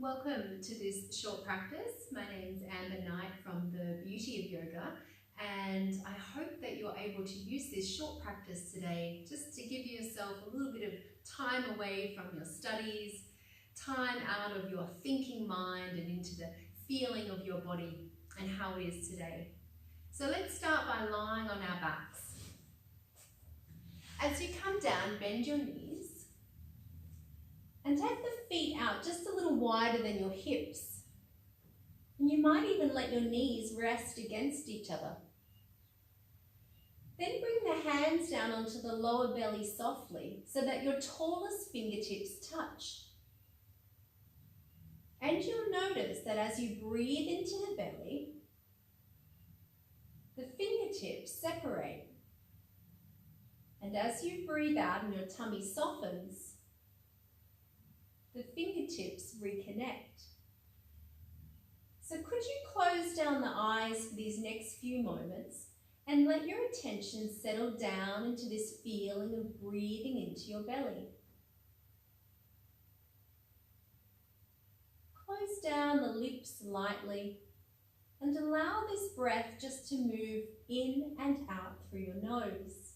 Welcome to this short practice. My name's Amber Knight from the Beauty of Yoga, and I hope that you're able to use this short practice today just to give yourself a little bit of time away from your studies, time out of your thinking mind and into the feeling of your body and how it is today. So let's start by lying on our backs. As you come down, bend your knees and take the feet out just a little wider than your hips. And you might even let your knees rest against each other. Then bring the hands down onto the lower belly softly so that your tallest fingertips touch. And you'll notice that as you breathe into the belly, the fingertips separate. And as you breathe out and your tummy softens, the fingertips reconnect. So could you close down the eyes for these next few moments and let your attention settle down into this feeling of breathing into your belly. Close down the lips lightly and allow this breath just to move in and out through your nose.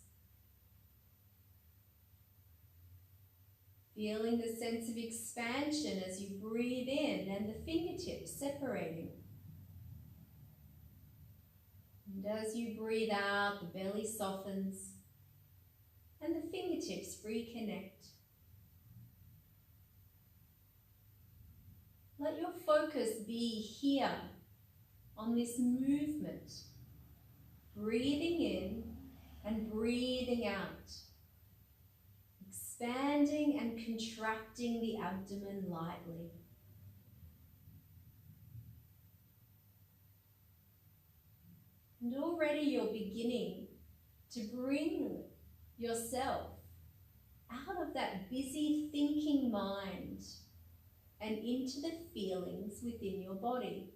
Feeling the sense of expansion as you breathe in and the fingertips separating. And as you breathe out, the belly softens and the fingertips reconnect. Let your focus be here on this movement, breathing in and breathing out. Expanding and contracting the abdomen lightly. And already you're beginning to bring yourself out of that busy thinking mind and into the feelings within your body.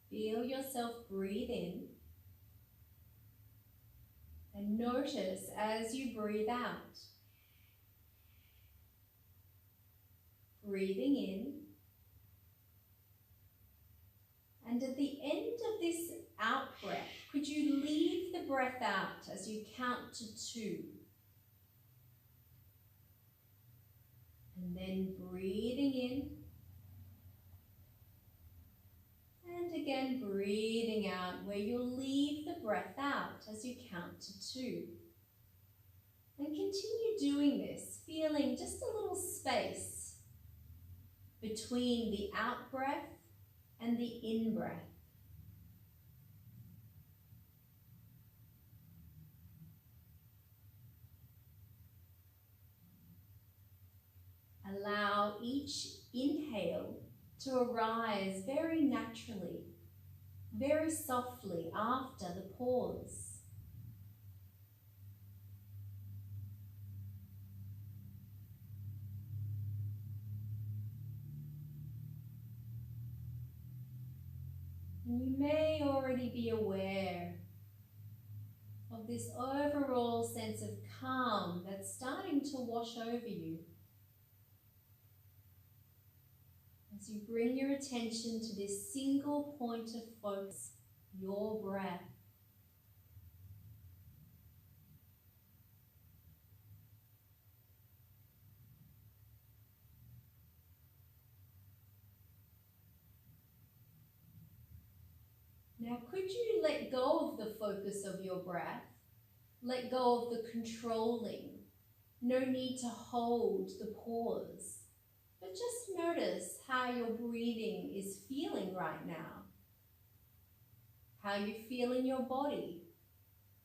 Feel yourself breathe in and notice as you breathe out. Breathing in, and at the end of this out breath, could you leave the breath out as you count to 2? And then breathing in. And again, breathing out, where you'll leave the breath out as you count to 2. And continue doing this, feeling just a little space between the out breath and the in breath. Allow each inhale to arise very naturally, very softly after the pause. And you may already be aware of this overall sense of calm that's starting to wash over you. As you bring your attention to this single point of focus, your breath. Now, could you let go of the focus of your breath? Let go of the controlling. No need to hold the pause. But just notice how your breathing is feeling right now. How you feel in your body,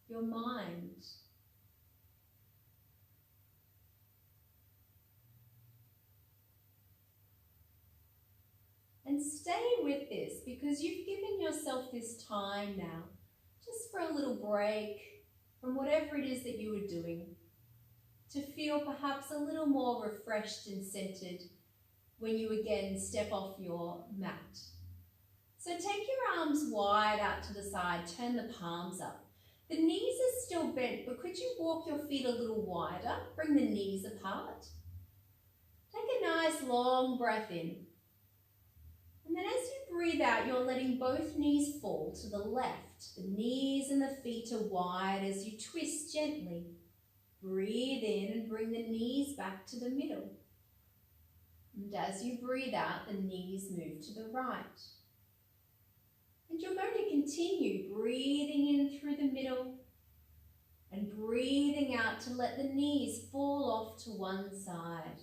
your mind. And stay with this because you've given yourself this time now, just for a little break from whatever it is that you were doing, to feel perhaps a little more refreshed and centered when you again step off your mat. So take your arms wide out to the side, turn the palms up. The knees are still bent, but could you walk your feet a little wider? Bring the knees apart. Take a nice long breath in. And then as you breathe out, you're letting both knees fall to the left. The knees and the feet are wide as you twist gently. Breathe in and bring the knees back to the middle. And as you breathe out, the knees move to the right. And you're going to continue breathing in through the middle and breathing out to let the knees fall off to one side.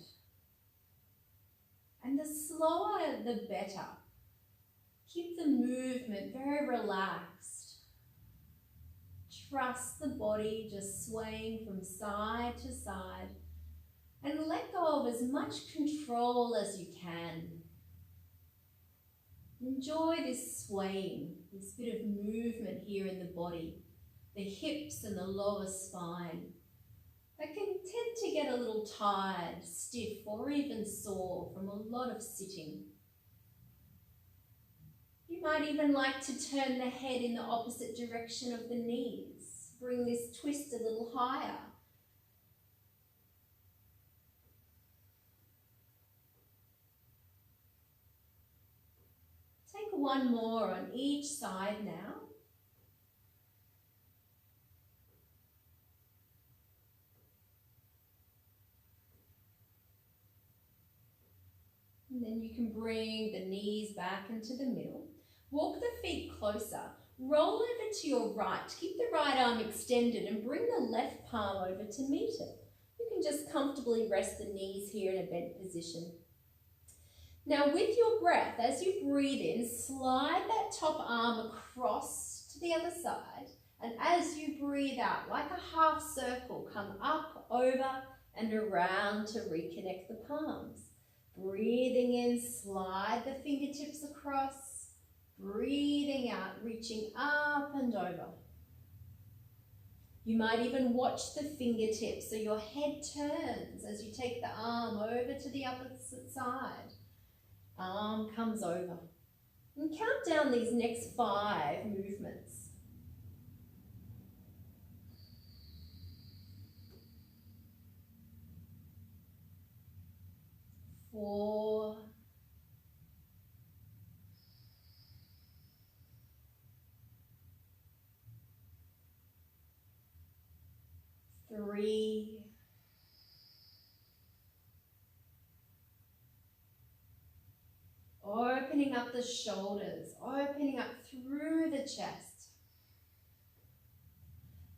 And the slower, the better. Keep the movement very relaxed. Trust the body just swaying from side to side. And let go of as much control as you can. Enjoy this swaying, this bit of movement here in the body, the hips and the lower spine. That can tend to get a little tired, stiff, or even sore from a lot of sitting. You might even like to turn the head in the opposite direction of the knees. Bring this twist a little higher. Take one more on each side now. And then you can bring the knees back into the middle. Walk the feet closer. Roll over to your right. Keep the right arm extended and bring the left palm over to meet it. You can just comfortably rest the knees here in a bent position. Now with your breath, as you breathe in, slide that top arm across to the other side. And as you breathe out, like a half circle, come up, over and around to reconnect the palms. Breathing in, slide the fingertips across. Breathing out, reaching up and over. You might even watch the fingertips so your head turns as you take the arm over to the opposite side. Arm comes over. And count down these next 5 movements. 4, 3, 'Opening up the shoulders, opening up through the chest.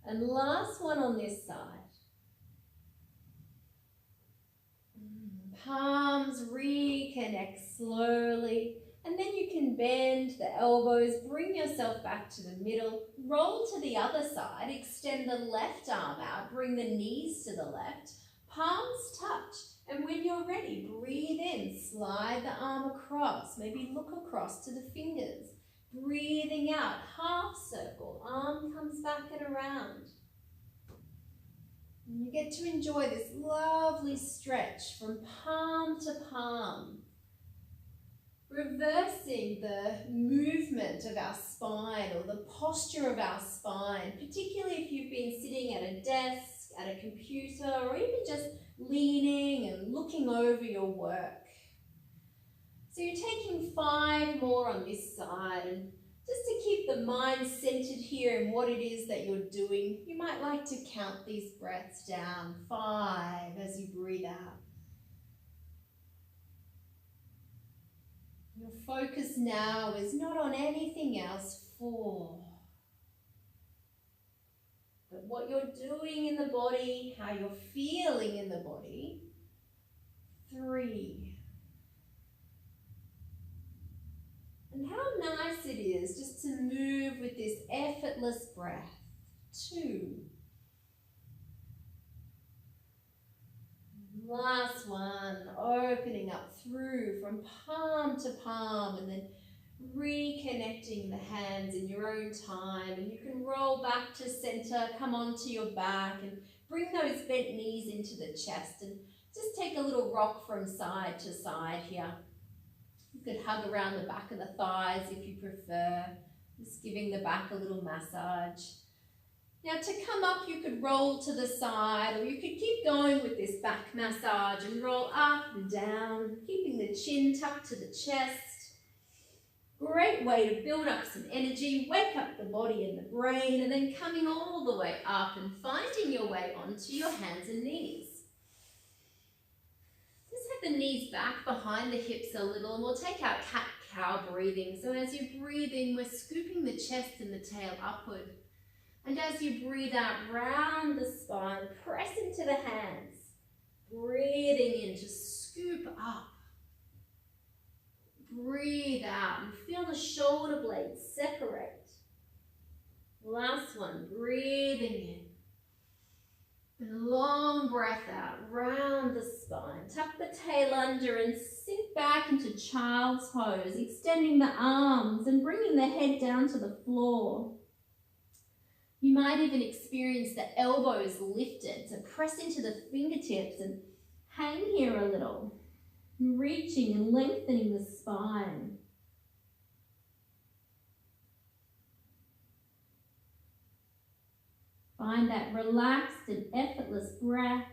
And last one on this side. Palms reconnect slowly. And then you can bend the elbows, bring yourself back to the middle, roll to the other side, extend the left arm out, bring the knees to the left, palms touch. And when you're ready, breathe in, slide the arm across, maybe look across to the fingers. Breathing out, half circle, arm comes back and around. And you get to enjoy this lovely stretch from palm to palm. Reversing the movement of our spine or the posture of our spine, particularly if you've been sitting at a desk, at a computer, or even just leaning and looking over your work. So you're taking 5 more on this side, and just to keep the mind centered here in what it is that you're doing, you might like to count these breaths down. 5 as you breathe out. Your focus now is not on anything else. 4. But what you're doing in the body, how you're feeling in the body. 3. And how nice it is just to move with this effortless breath. 2. Last one, opening up through from palm to palm and then reconnecting the hands in your own time. And you can roll back to center, come onto your back and bring those bent knees into the chest and just take a little rock from side to side here. You could hug around the back of the thighs if you prefer. Just giving the back a little massage. Now to come up, you could roll to the side, or you could keep going with this back massage and roll up and down, keeping the chin tucked to the chest. Great way to build up some energy, wake up the body and the brain, and then coming all the way up and finding your way onto your hands and knees. Just have the knees back behind the hips a little, and we'll take our cat-cow breathing. So as you breathe in, we're scooping the chest and the tail upward. And as you breathe out, round the spine, press into the hands. Breathing in to scoop up. Breathe out and feel the shoulder blades separate. Last one, breathing in. And long breath out, round the spine. Tuck the tail under and sink back into child's pose, extending the arms and bringing the head down to the floor. You might even experience the elbows lifted, so press into the fingertips and hang here a little, reaching and lengthening the spine. Find that relaxed and effortless breath.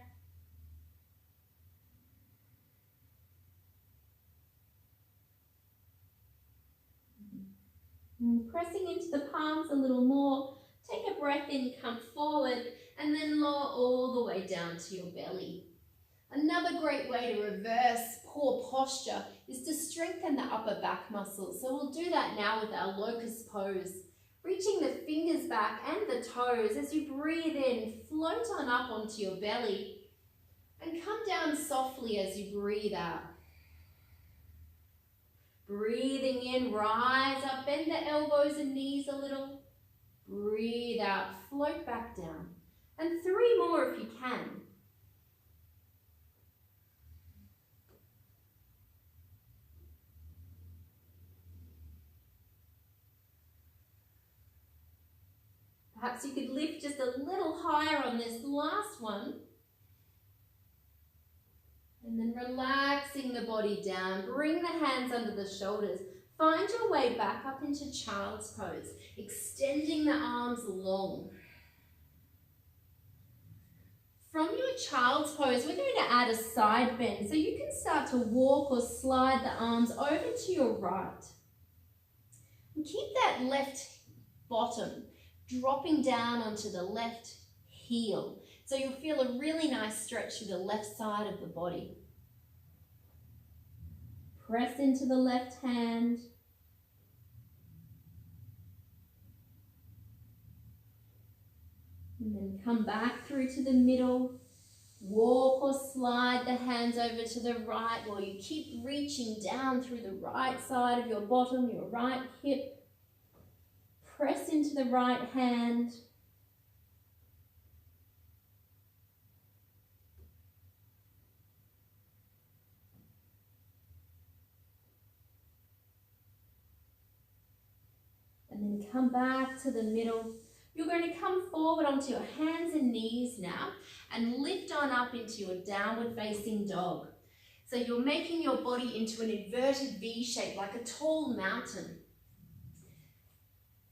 And pressing into the palms a little more. Take a breath in, come forward, and then lower all the way down to your belly. Another great way to reverse poor posture is to strengthen the upper back muscles. So we'll do that now with our locust pose. Reaching the fingers back and the toes as you breathe in, float on up onto your belly and come down softly as you breathe out. Breathing in, rise up, bend the elbows and knees a little. Breathe out, float back down. And 3 more if you can. Perhaps you could lift just a little higher on this last one. And then relaxing the body down. Bring the hands under the shoulders. Find your way back up into child's pose, extending the arms long. From your child's pose, we're going to add a side bend. So you can start to walk or slide the arms over to your right. And keep that left bottom dropping down onto the left heel. So you'll feel a really nice stretch through the left side of the body. Press into the left hand. And then come back through to the middle. Walk or slide the hands over to the right while you keep reaching down through the right side of your bottom, your right hip. Press into the right hand. And then come back to the middle. You're going to come forward onto your hands and knees now and lift on up into your downward facing dog. So you're making your body into an inverted V shape like a tall mountain.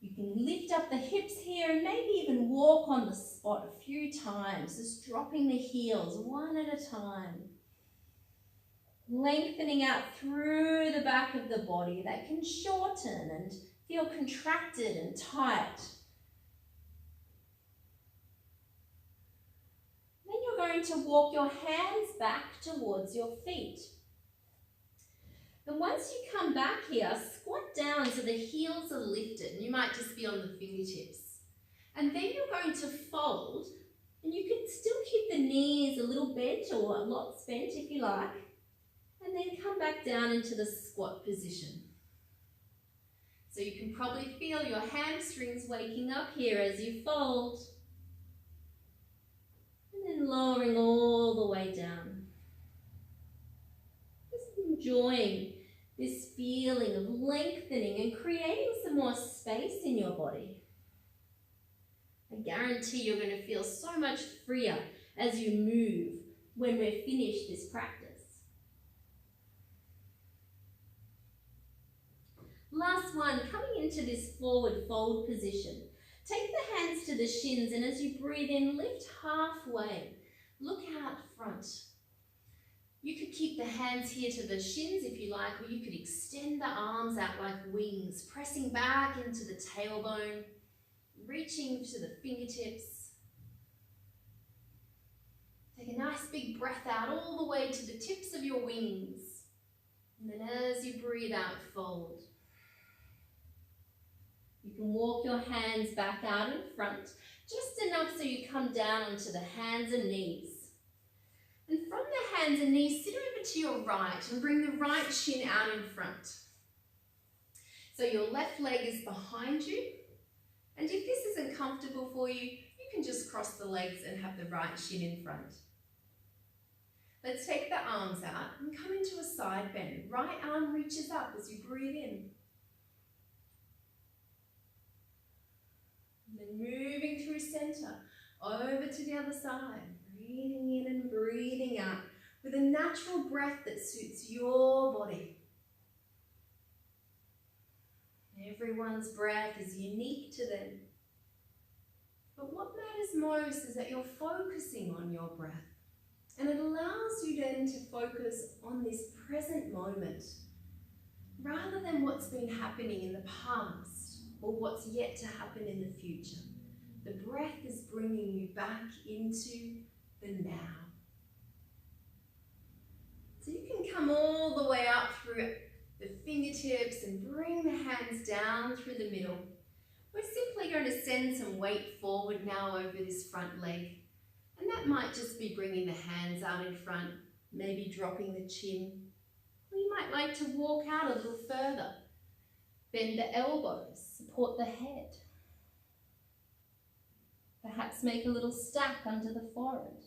You can lift up the hips here and maybe even walk on the spot a few times, just dropping the heels one at a time. Lengthening out through the back of the body. That can shorten and feel contracted and tight. Then you're going to walk your hands back towards your feet. And once you come back here, squat down so the heels are lifted. And you might just be on the fingertips. And then you're going to fold, and you can still keep the knees a little bent or lots bent if you like. And then come back down into the squat position. So you can probably feel your hamstrings waking up here as you fold. And then lowering all the way down. Just enjoying this feeling of lengthening and creating some more space in your body. I guarantee you're going to feel so much freer as you move when we're finished this practice. Last one, coming into this forward fold position. Take the hands to the shins, and as you breathe in, lift halfway. Look out front. You could keep the hands here to the shins if you like, or you could extend the arms out like wings, pressing back into the tailbone, reaching to the fingertips. Take a nice big breath out all the way to the tips of your wings. And then as you breathe out, fold. You can walk your hands back out in front, just enough so you come down onto the hands and knees. And from the hands and knees, sit over to your right and bring the right shin out in front. So your left leg is behind you. And if this isn't comfortable for you, you can just cross the legs and have the right shin in front. Let's take the arms out and come into a side bend. Right arm reaches up as you breathe in. And then moving through center, over to the other side. Breathing in and breathing out with a natural breath that suits your body. Everyone's breath is unique to them. But what matters most is that you're focusing on your breath. And it allows you then to focus on this present moment, rather than what's been happening in the past or what's yet to happen in the future. The breath is bringing you back into the now. So you can come all the way up through the fingertips and bring the hands down through the middle. We're simply going to send some weight forward now over this front leg. And that might just be bringing the hands out in front, maybe dropping the chin. Or you might like to walk out a little further. Bend the elbows, support the head. Perhaps make a little stack under the forehead.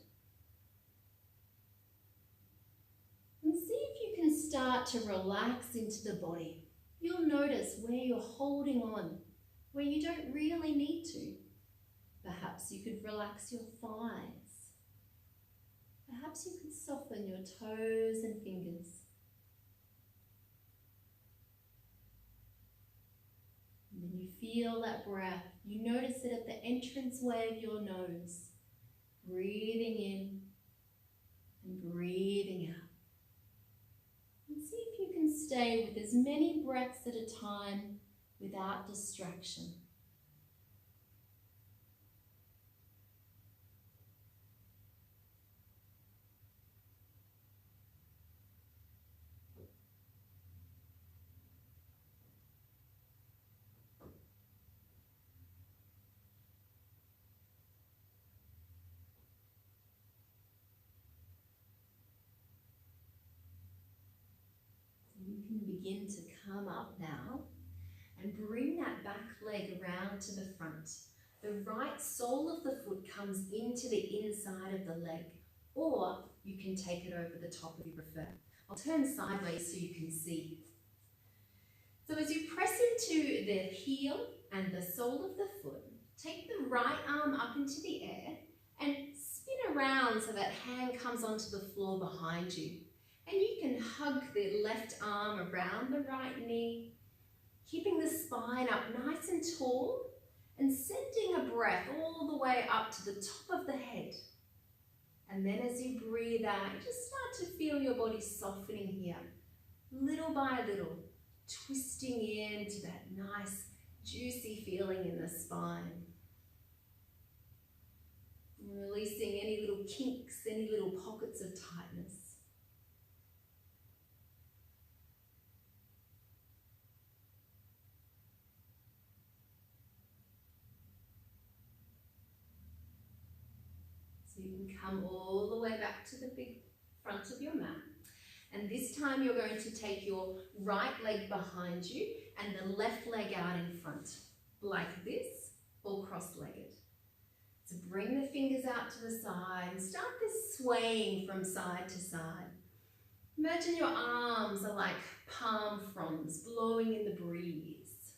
And see if you can start to relax into the body. You'll notice where you're holding on, where you don't really need to. Perhaps you could relax your thighs. Perhaps you could soften your toes and fingers. And then you feel that breath. You notice it at the entranceway of your nose. Breathing in and breathing out. And see if you can stay with as many breaths at a time without distraction. Begin to come up now and bring that back leg around to the front. The right sole of the foot comes into the inside of the leg, or you can take it over the top if you prefer. I'll turn sideways so you can see. So as you press into the heel and the sole of the foot, take the right arm up into the air and spin around so that hand comes onto the floor behind you. And you can hug the left arm around the right knee, keeping the spine up nice and tall and sending a breath all the way up to the top of the head. And then as you breathe out, you just start to feel your body softening here, little by little, twisting into that nice, juicy feeling in the spine. And releasing any little kinks, any little pockets of tightness. You can come all the way back to the big front of your mat. And this time you're going to take your right leg behind you and the left leg out in front, like this, or cross-legged. So bring the fingers out to the side and start this swaying from side to side. Imagine your arms are like palm fronds blowing in the breeze.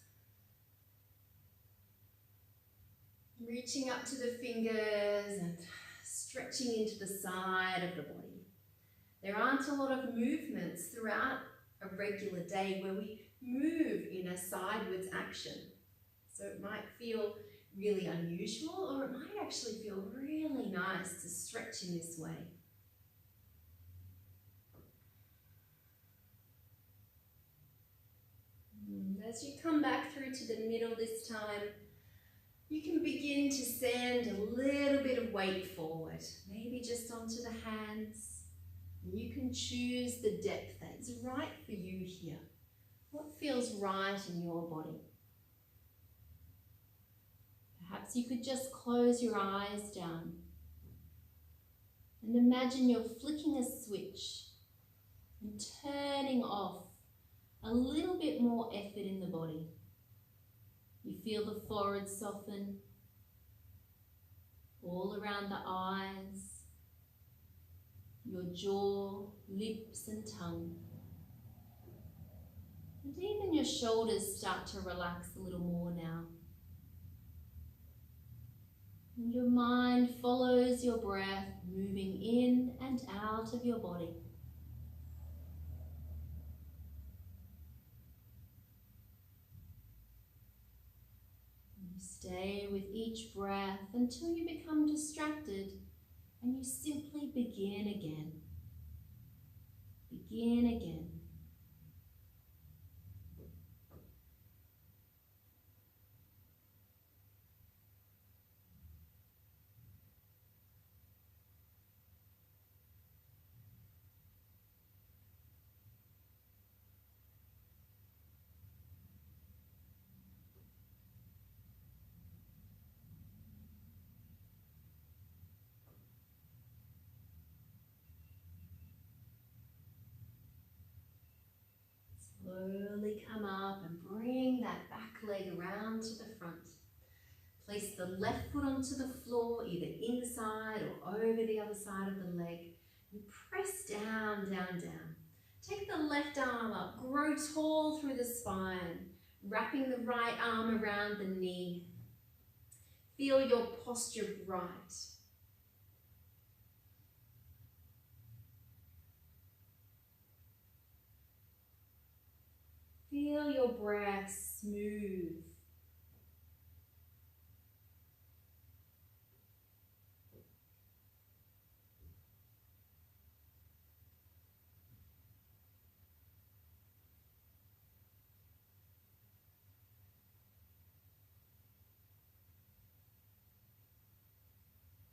Reaching up to the fingers and stretching into the side of the body. There aren't a lot of movements throughout a regular day where we move in a sideways action. So it might feel really unusual, or it might actually feel really nice to stretch in this way. As you come back through to the middle this time, you can begin to send a little bit of weight forward, maybe just onto the hands. You can choose the depth that is right for you here. What feels right in your body? Perhaps you could just close your eyes down and imagine you're flicking a switch and turning off a little bit more effort in the body. You feel the forehead soften, all around the eyes, your jaw, lips and tongue. And even your shoulders start to relax a little more now. And your mind follows your breath, moving in and out of your body. Stay with each breath until you become distracted and you simply begin again. Begin again. Slowly come up and bring that back leg around to the front. Place the left foot onto the floor, either inside or over the other side of the leg. And press down, down, down. Take the left arm up, grow tall through the spine, wrapping the right arm around the knee. Feel your posture right. Feel your breath smooth.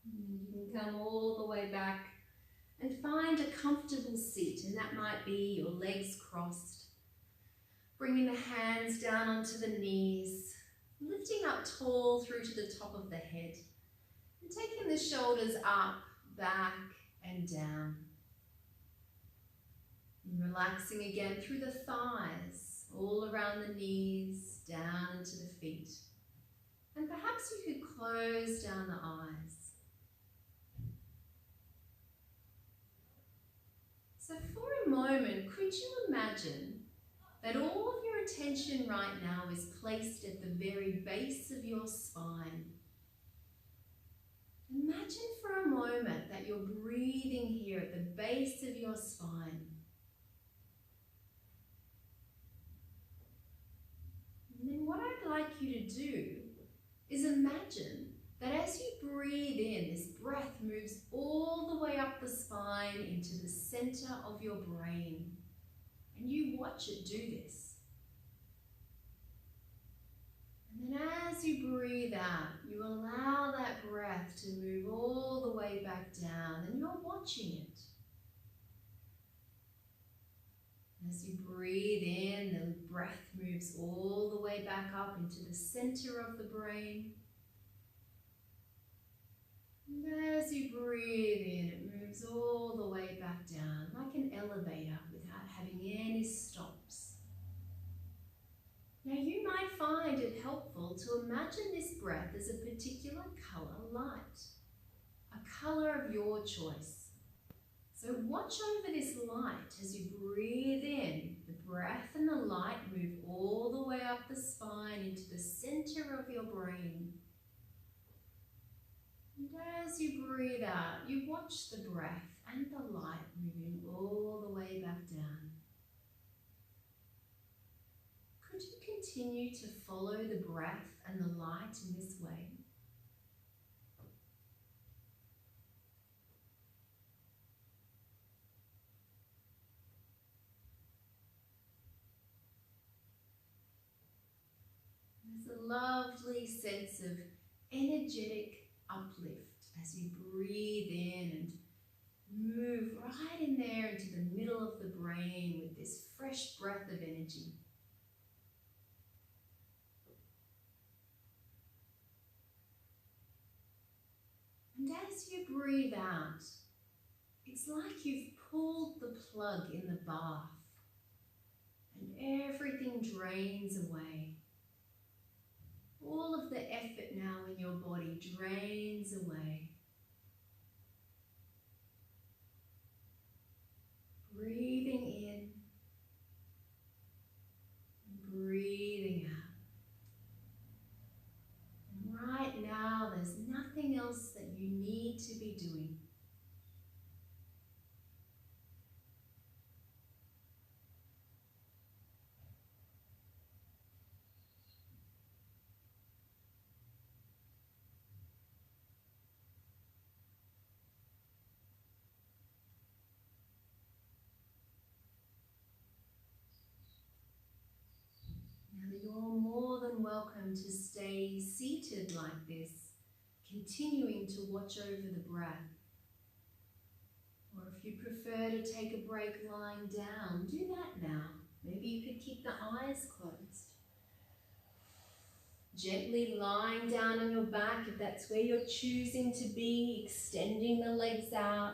You can come all the way back and find a comfortable seat, and that might be your legs crossed. Bringing the hands down onto the knees, lifting up tall through to the top of the head, and taking the shoulders up, back and down. And relaxing again through the thighs, all around the knees, down into the feet. And perhaps you could close down the eyes. So for a moment, could you imagine that all of your attention right now is placed at the very base of your spine? Imagine for a moment that you're breathing here at the base of your spine. And then what I'd like you to do is imagine that as you breathe in, this breath moves all the way up the spine into the center of your brain. And you watch it do this. And then as you breathe out, you allow that breath to move all the way back down, and you're watching it. As you breathe in, the breath moves all the way back up into the center of the brain. And as you breathe in, it moves all the way back down, like an elevator without having any stops. Now you might find it helpful to imagine this breath as a particular colour light, a colour of your choice. So watch over this light as you breathe in. The breath and the light move all the way up the spine into the centre of your brain. And as you breathe out, you watch the breath and the light moving all the way back down. continue to follow the breath and the light in this way. There's a lovely sense of energetic uplift as you breathe in and move right in there into the middle of the brain with this fresh breath of energy. And as you breathe out, it's like you've pulled the plug in the bath and everything drains away. All of the effort now in your body drains away. Breathing in and breathing out. And right now, there's nothing else that you need to be doing. Now you're more than welcome to stay seated like this, continuing to watch over the breath. Or if you prefer to take a break lying down, do that now. Maybe you could keep the eyes closed. Gently lying down on your back if that's where you're choosing to be, extending the legs out,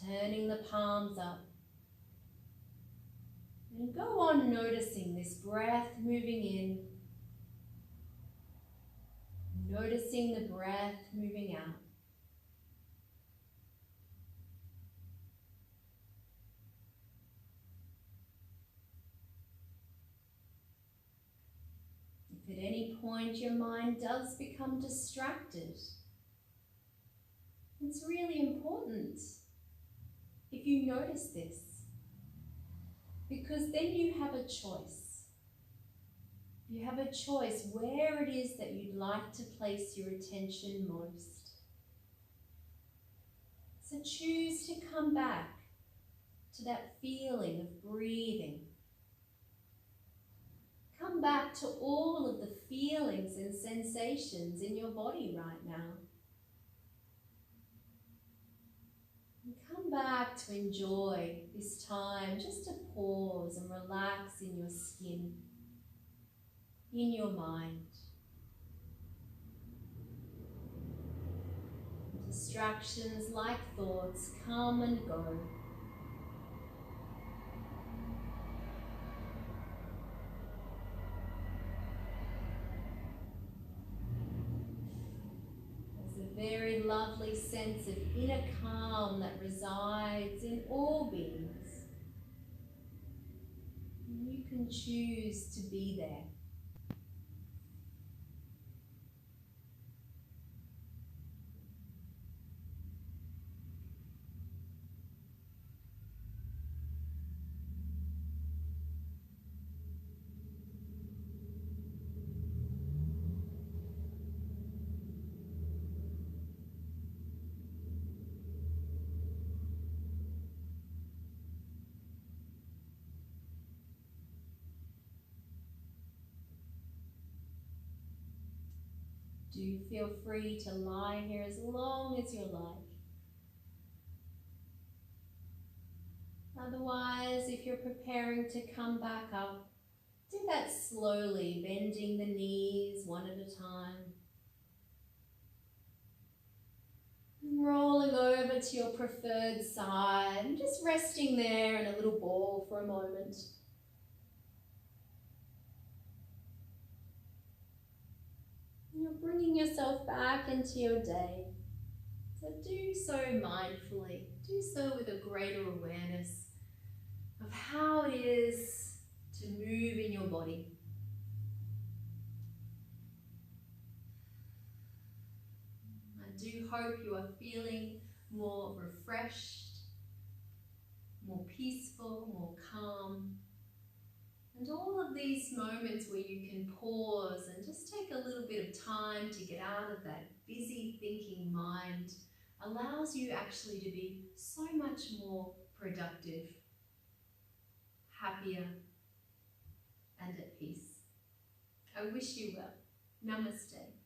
turning the palms up. And go on noticing this breath moving in, noticing the breath moving out. If at any point your mind does become distracted, it's really important if you notice this, because then you have a choice. You have a choice where it is that you'd like to place your attention most. So choose to come back to that feeling of breathing. Come back to all of the feelings and sensations in your body right now. And come back to enjoy this time, just to pause and relax in your skin, in your mind. Distractions like thoughts come and go. There's a very lovely sense of inner calm that resides in all beings. And you can choose to be there. Do feel free to lie here as long as you like. Otherwise, if you're preparing to come back up, do that slowly, bending the knees one at a time. Rolling over to your preferred side and just resting there in a little ball for a moment. You're bringing yourself back into your day. So do so mindfully. Do so with a greater awareness of how it is to move in your body. I do hope you are feeling more refreshed, more peaceful, more calm, And all of these moments where you can pause and just take a little bit of time to get out of that busy thinking mind allows you actually to be so much more productive, happier, and at peace. I wish you well. Namaste.